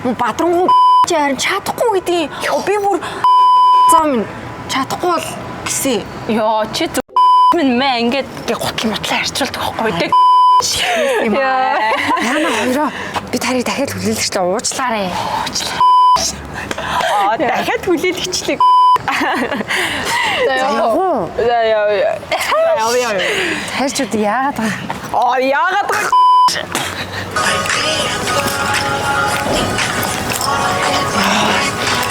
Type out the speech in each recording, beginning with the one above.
Бадрангуу харин чадахгүй гэдгийг. Би бүр зам чадахгүй бол гэсэн. Йоо чи минь мэ ингээд гутал мотлоо харьцуулдаг байхгүй дээ. Яна хоёроо би тарыг дахиад хүлээлгчлээ уучлаарай. Дахиад хүлээлгчлээ. Яа. Хайрчууд яагаад байгаа? Яагаад байгаа?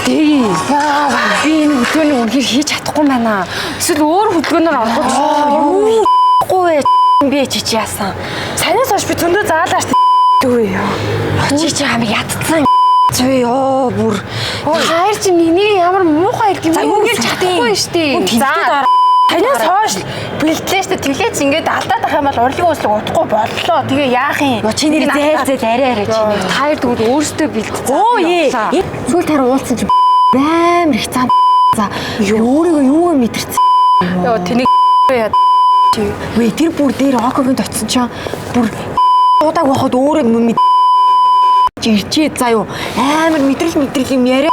Би энэ хөдөлгөөний үнээр хийж чадахгүй байна. Эсвэл өөр хөдөлгөөнөөр орох юу? Гүй би чичи яасан. Санаас хойш би зөндөө заалаач дүү ёо. Чичи хамаг ядцсан. Зөө ёо бүр. Хайр чи миний ямар муухай ирд юм бэ? Чадахгүй штий. За танаас хойш бэлтлээ штэ тэлээч ингээд алдаад ах юм бол урлагийн услуг утахгүй боллоо. Тэгээ яах юм? Чи нэр зээл арай чи нэр таяр дүүд өөртөө бэлдсэн. Оо ээ. Сүүл тараа уулцсан чи амар их цаа. За өөрийгөө юугаар мэдэрсэн. Йоо тэнийг яа. Вэ тэр бүр дээр окогийн точсон чаа бүр удааг байхад өөрөө мэд ирчээ заа юу амар мэдрэл юм яриа.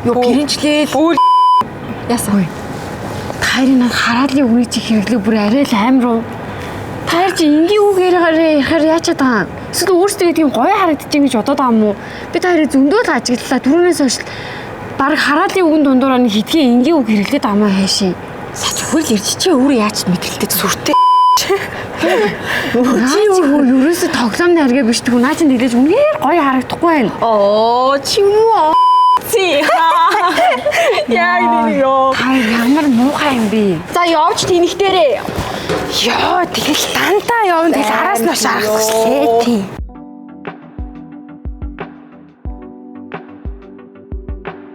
Юу гэрэнчлээ. Яасан. Тайрын хараалын үгүй чи хэрэглээ бүр арай л амар уу. Тайр чи энгийн үгээр яхаар яачаад байгаа. Эсвэл өөртөө тийм гоё харагдаж юм гэж бодоод байгаа юм уу? Би тайрыг зөндөө л ажиглалаа. Түрүүнээс хойш баг хараалын үгэн дундуур нь хитгэн энгийн үг хэрэглээд байгаа маа хайшин. Сач хөрл ирж чи өөрөө яач мэдрэлтэй сүртэй. Чи ерөөсө тоглоомны харгаа биш тэгвэл наа чи нэлээж үнээр гоё харагдахгүй байна. Оо чи юу яа энэ ёо. Ямар муухай юм бэ? За явж тэнхтэрээ. Яа тэгэл дандаа явна тэгэл араас нь шарах гэслээ тий.